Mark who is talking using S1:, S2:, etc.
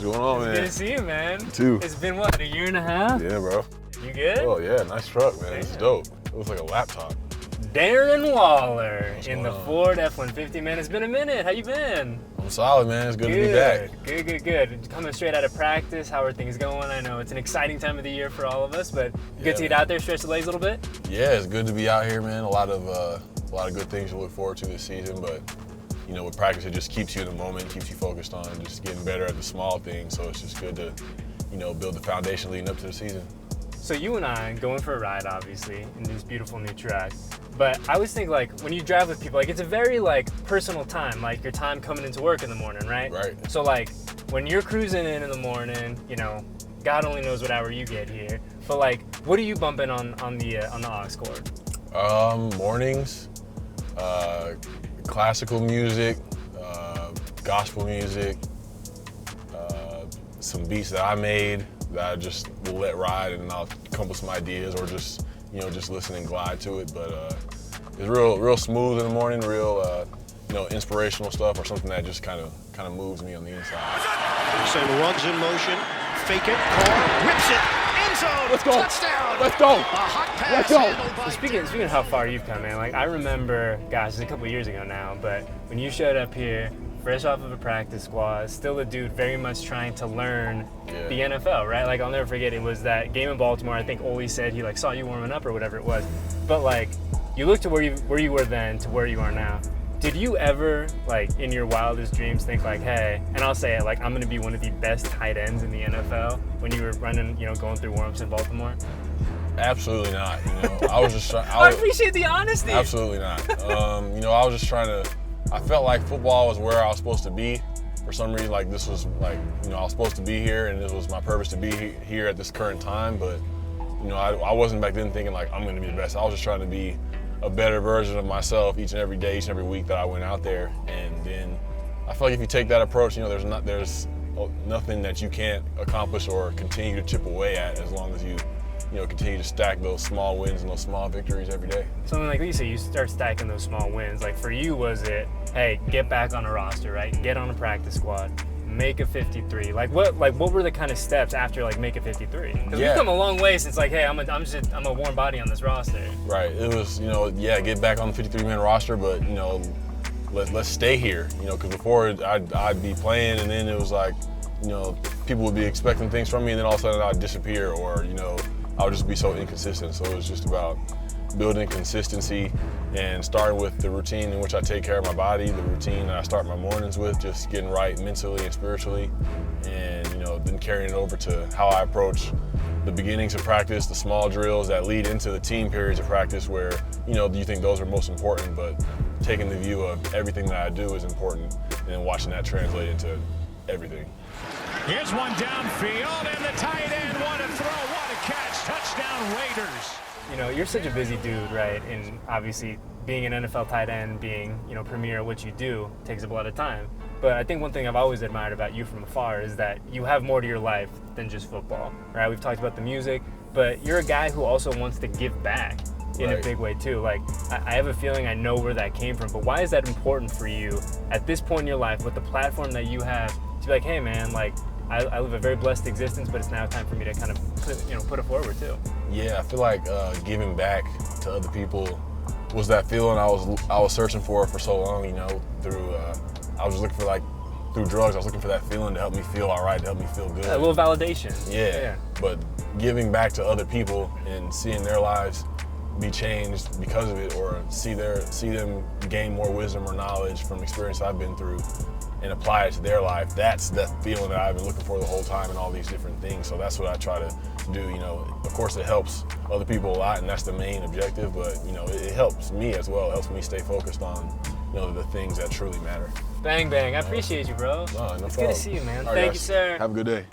S1: What's going on, man?
S2: Good to see you, man.
S1: You too.
S2: It's been, what, a year and a half?
S1: Yeah, bro.
S2: You good?
S1: Oh, yeah, nice truck, man.
S2: Damn.
S1: It's dope. It looks like a laptop.
S2: Darren Waller in the
S1: going on?
S2: Ford F-150, man. It's been a minute. How you been?
S1: I'm solid, man. It's good to be back.
S2: Good. Coming straight out of practice. How are things going? I know it's an exciting time of the year for all of us, but good to get out there, stretch the legs a little bit.
S1: Yeah, it's good to be out here, man. A lot of good things to look forward to this season, but you know, with practice, it just keeps you in the moment, keeps you focused on just getting better at the small things. So it's just good to, you know, build the foundation leading up to the season.
S2: So you and I going for a ride, obviously, in this beautiful new truck. But I always think, like, when you drive with people, like, it's a very, like, personal time, like your time coming into work in the morning, right?
S1: Right.
S2: So, like, when you're cruising in the morning, you know, God only knows what hour you get here. But, like, what are you bumping on the aux cord?
S1: Mornings, classical music, gospel music, some beats that I made that I just will let ride, and I'll come up with some ideas, or just, you know, just listen and glide to it. But it's real smooth in the morning, real you know, inspirational stuff, or something that just kind of moves me on the inside.
S3: So runs in motion, fake it, Carr whips it, end zone,
S1: Let's go.
S3: touchdown.
S1: Let's go.
S3: A hot pass.
S1: Let's go.
S3: handled by
S2: So speaking of how far you've come, man, like, I remember, gosh, it's a couple of years ago now, but when you showed up here, fresh off of a practice squad, still a dude very much trying to learn the NFL, right? Like, I'll never forget, it was that game in Baltimore. I think Ole said he, like, saw you warming up or whatever it was. But, like, you look to where you were then to where you are now. Did you ever, like, in your wildest dreams think, like, hey, and I'll say it, like, I'm going to be one of the best tight ends in the NFL when you were running, you know, going through warm-ups in Baltimore?
S1: Absolutely not. You know, I was just trying.
S2: I appreciate the honesty.
S1: Absolutely not. You know, I was just trying to. I felt like football was where I was supposed to be. For some reason, like, this was, like, you know, I was supposed to be here, and it was my purpose to be here at this current time. But you know, I wasn't back then thinking, like, I'm going to be the best. I was just trying to be a better version of myself each and every day, each and every week that I went out there. And then I feel like if you take that approach, you know, there's nothing that you can't accomplish or continue to chip away at, as long as you know, continue to stack those small wins and those small victories every day.
S2: Something like you say, you start stacking those small wins. Like, for you, was it, hey, get back on a roster, right? Get on a practice squad, make a 53. Like what were the kind of steps after, like, make a 53? Because we've come a long way since, like, hey, I'm a warm body on this roster.
S1: Right. It was, you know, yeah, get back on the 53-man roster, but, you know, let's stay here. You know, because before I'd be playing, and then it was like, you know, people would be expecting things from me, and then all of a sudden I'd disappear, or, you know, I would just be so inconsistent. So it was just about building consistency and starting with the routine in which I take care of my body, the routine that I start my mornings with, just getting right mentally and spiritually, and, you know, then carrying it over to how I approach the beginnings of practice, the small drills that lead into the team periods of practice, where, you know, you think those are most important, but taking the view of everything that I do is important, and then watching that translate into everything.
S4: Here's one downfield, and the tight end, what a throw, what a catch, touchdown Raiders.
S2: You know, you're such a busy dude, right? And obviously, being an NFL tight end, being, you know, premier at what you do, takes up a lot of time. But I think one thing I've always admired about you from afar is that you have more to your life than just football, right? We've talked about the music, but you're a guy who also wants to give back in a big way too. Like, I have a feeling I know where that came from, but why is that important for you at this point in your life with the platform that you have to be like, hey man, like, I live a very blessed existence, but it's now time for me to kind of put it forward too.
S1: Yeah, I feel like giving back to other people was that feeling I was searching for so long. You know, through I was looking for, like, through drugs, I was looking for that feeling to help me feel all right, to help me feel good.
S2: A little validation.
S1: Yeah. But giving back to other people and seeing their lives be changed because of it, or see them gain more wisdom or knowledge from experience I've been through, and apply it to their life, that's the feeling that I've been looking for the whole time, and all these different things. So that's what I try to do. You know, of course it helps other people a lot, and that's the main objective, but, you know, it helps me as well. It helps me stay focused on, you know, the things that truly matter.
S2: Bang, bang. I appreciate you, bro.
S1: No
S2: it's
S1: problem.
S2: good to see you, man.
S1: All right,
S2: Thank
S1: guys.
S2: you, sir.
S1: Have a good day.